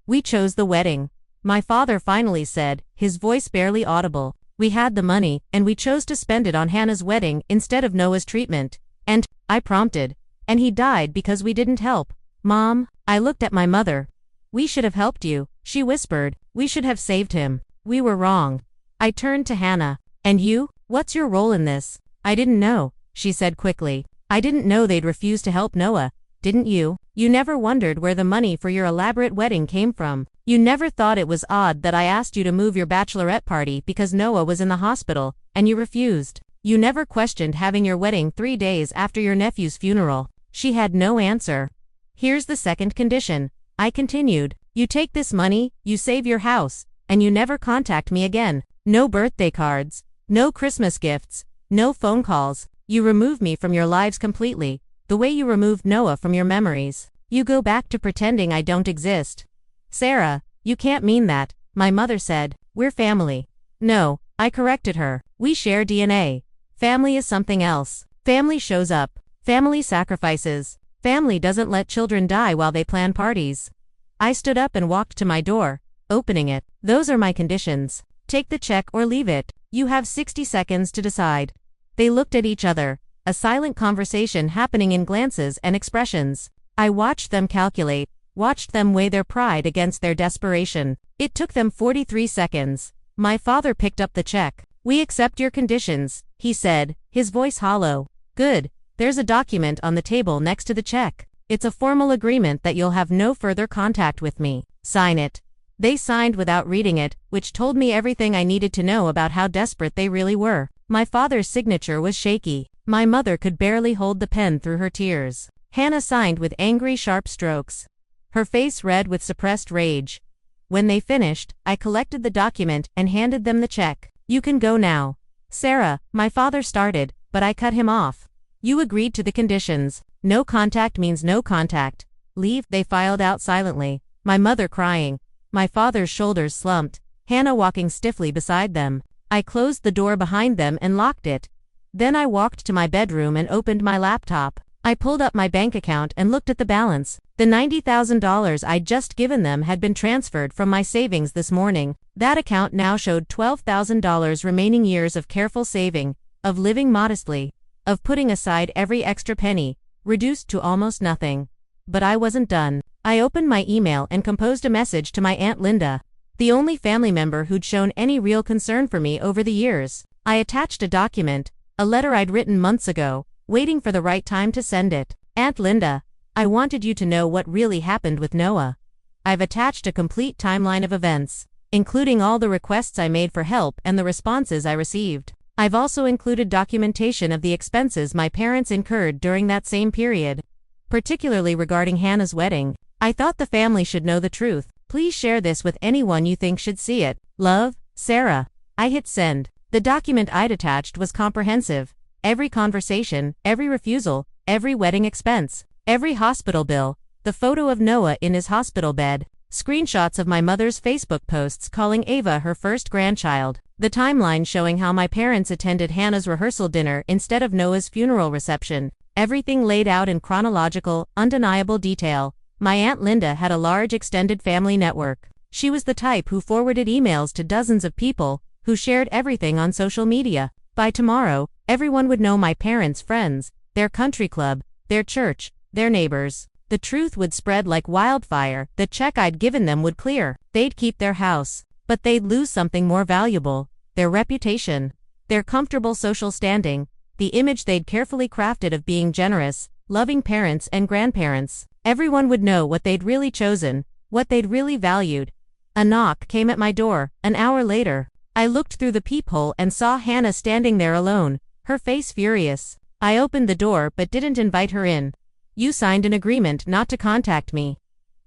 We chose the wedding. My father finally said, his voice barely audible. We had the money, and we chose to spend it on Hannah's wedding instead of Noah's treatment. And, I prompted. And he died because we didn't help. Mom, I looked at my mother. We should have helped you, she whispered. We should have saved him. We were wrong. I turned to Hannah. And you, what's your role in this? I didn't know, she said quickly. I didn't know they'd refuse to help Noah. Didn't you? You never wondered where the money for your elaborate wedding came from. You never thought it was odd that I asked you to move your bachelorette party because Noah was in the hospital, and you refused. You never questioned having your wedding 3 days after your nephew's funeral. She had no answer. Here's the second condition, I continued. You take this money, you save your house, and you never contact me again. No birthday cards, no Christmas gifts, no phone calls. You remove me from your lives completely, the way you removed Noah from your memories. You go back to pretending I don't exist. Sarah, you can't mean that, my mother said. We're family. No, I corrected her. We share DNA. Family is something else. Family shows up. Family sacrifices. Family doesn't let children die while they plan parties. I stood up and walked to my door, opening it. Those are my conditions. Take the check or leave it. You have 60 seconds to decide. They looked at each other, a silent conversation happening in glances and expressions. I watched them calculate, watched them weigh their pride against their desperation. It took them 43 seconds. My father picked up the check. We accept your conditions, he said, his voice hollow. Good. There's a document on the table next to the check. It's a formal agreement that you'll have no further contact with me. Sign it. They signed without reading it, which told me everything I needed to know about how desperate they really were. My father's signature was shaky. My mother could barely hold the pen through her tears. Hannah signed with angry, sharp strokes, her face red with suppressed rage. When they finished, I collected the document and handed them the check. You can go now. Sarah, my father started, but I cut him off. You agreed to the conditions. No contact means no contact. Leave, they filed out silently, my mother crying, my father's shoulders slumped, Hannah walking stiffly beside them. I closed the door behind them and locked it. Then I walked to my bedroom and opened my laptop. I pulled up my bank account and looked at the balance. The $90,000 I'd just given them had been transferred from my savings this morning. That account now showed $12,000 remaining years of careful saving, of living modestly, of putting aside every extra penny, reduced to almost nothing. But I wasn't done. I opened my email and composed a message to my Aunt Linda, the only family member who'd shown any real concern for me over the years. I attached a document, a letter I'd written months ago, waiting for the right time to send it. Aunt Linda, I wanted you to know what really happened with Noah. I've attached a complete timeline of events, including all the requests I made for help and the responses I received. I've also included documentation of the expenses my parents incurred during that same period, particularly regarding Hannah's wedding. I thought the family should know the truth. Please share this with anyone you think should see it. Love, Sarah. I hit send. The document I'd attached was comprehensive. Every conversation, every refusal, every wedding expense, every hospital bill, the photo of Noah in his hospital bed, screenshots of my mother's Facebook posts calling Ava her first grandchild, the timeline showing how my parents attended Hannah's rehearsal dinner instead of Noah's funeral reception, everything laid out in chronological, undeniable detail. My Aunt Linda had a large extended family network. She was the type who forwarded emails to dozens of people, who shared everything on social media. By tomorrow, everyone would know my parents' friends, their country club, their church, their neighbors. The truth would spread like wildfire. The check I'd given them would clear. They'd keep their house, but they'd lose something more valuable: their reputation, their comfortable social standing, the image they'd carefully crafted of being generous, loving parents and grandparents. Everyone would know what they'd really chosen, what they'd really valued. A knock came at my door. An hour later, I looked through the peephole and saw Hannah standing there alone, her face furious. I opened the door but didn't invite her in. You signed an agreement not to contact me.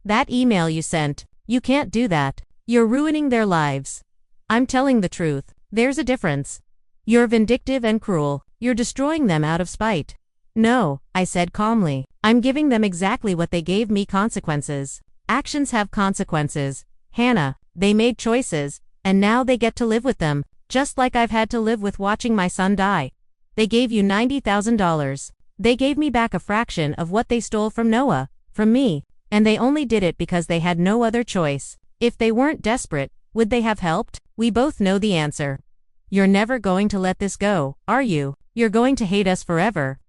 That email you sent, you can't do that. You're ruining their lives. I'm telling the truth. There's a difference. You're vindictive and cruel. You're destroying them out of spite. No, I said calmly. I'm giving them exactly what they gave me: consequences. Actions have consequences. Hannah, they made choices, and now they get to live with them, just like I've had to live with watching my son die. They gave you $90,000. They gave me back a fraction of what they stole from Noah, from me, and they only did it because they had no other choice. If they weren't desperate, would they have helped? We both know the answer. You're never going to let this go, are you? You're going to hate us forever.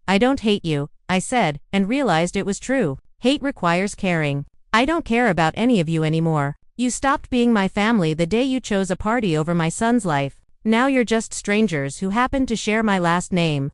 I don't hate you, I said, and realized it was true. Hate requires caring. I don't care about any of you anymore. You stopped being my family the day you chose a party over my son's life. Now you're just strangers who happen to share my last name.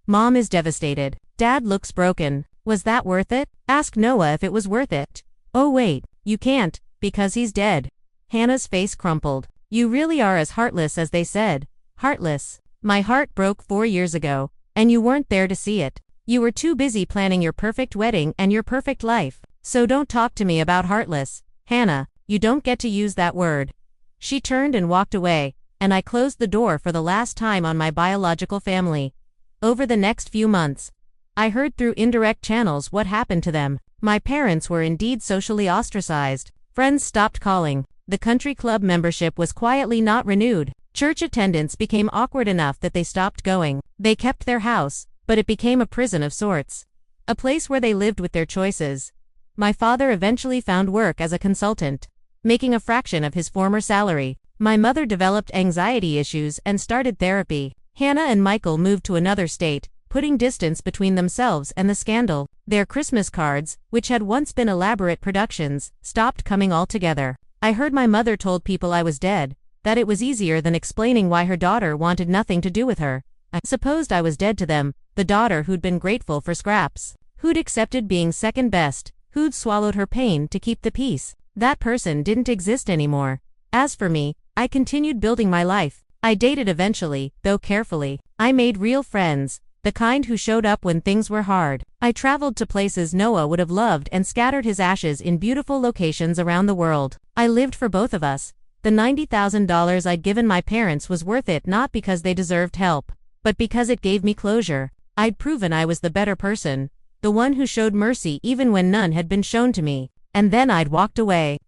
Mom is devastated. Dad looks broken. Was that worth it? Ask Noah if it was worth it. Oh wait, you can't, because he's dead. Hannah's face crumpled. You really are as heartless as they said. Heartless. My heart broke 4 years ago, and you weren't there to see it. You were too busy planning your perfect wedding and your perfect life. So don't talk to me about heartless. Hannah, you don't get to use that word. She turned and walked away, and I closed the door for the last time on my biological family. Over the next few months, I heard through indirect channels what happened to them. My parents were indeed socially ostracized. Friends stopped calling. The country club membership was quietly not renewed. Church attendance became awkward enough that they stopped going. They kept their house, but it became a prison of sorts. A place where they lived with their choices. My father eventually found work as a consultant, making a fraction of his former salary. My mother developed anxiety issues and started therapy. Hannah and Michael moved to another state, putting distance between themselves and the scandal. Their Christmas cards, which had once been elaborate productions, stopped coming altogether. I heard my mother told people I was dead, that it was easier than explaining why her daughter wanted nothing to do with her. I supposed I was dead to them, the daughter who'd been grateful for scraps, who'd accepted being second best, who'd swallowed her pain to keep the peace. That person didn't exist anymore. As for me, I continued building my life. I dated eventually, though carefully. I made real friends, the kind who showed up when things were hard. I traveled to places Noah would have loved and scattered his ashes in beautiful locations around the world. I lived for both of us. The $90,000 I'd given my parents was worth it not because they deserved help, but because it gave me closure. I'd proven I was the better person, the one who showed mercy even when none had been shown to me. And then I'd walked away,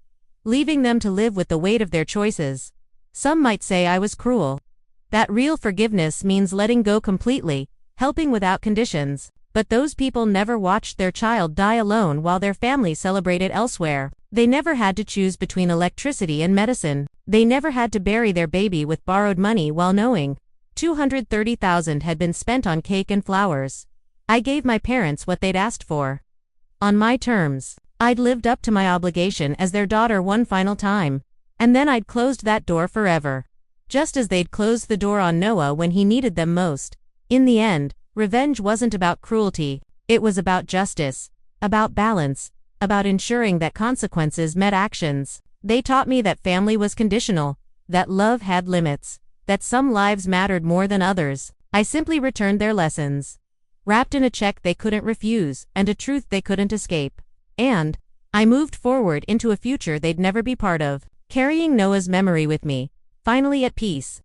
leaving them to live with the weight of their choices. Some might say I was cruel. That real forgiveness means letting go completely, helping without conditions. But those people never watched their child die alone while their family celebrated elsewhere. They never had to choose between electricity and medicine. They never had to bury their baby with borrowed money while knowing $230,000 had been spent on cake and flowers. I gave my parents what they'd asked for. On my terms. I'd lived up to my obligation as their daughter one final time. And then I'd closed that door forever. Just as they'd closed the door on Noah when he needed them most. In the end, revenge wasn't about cruelty. It was about justice, about balance, about ensuring that consequences met actions. They taught me that family was conditional, that love had limits, that some lives mattered more than others. I simply returned their lessons, wrapped in a check they couldn't refuse and a truth they couldn't escape. And I moved forward into a future they'd never be part of, carrying Noah's memory with me, finally at peace.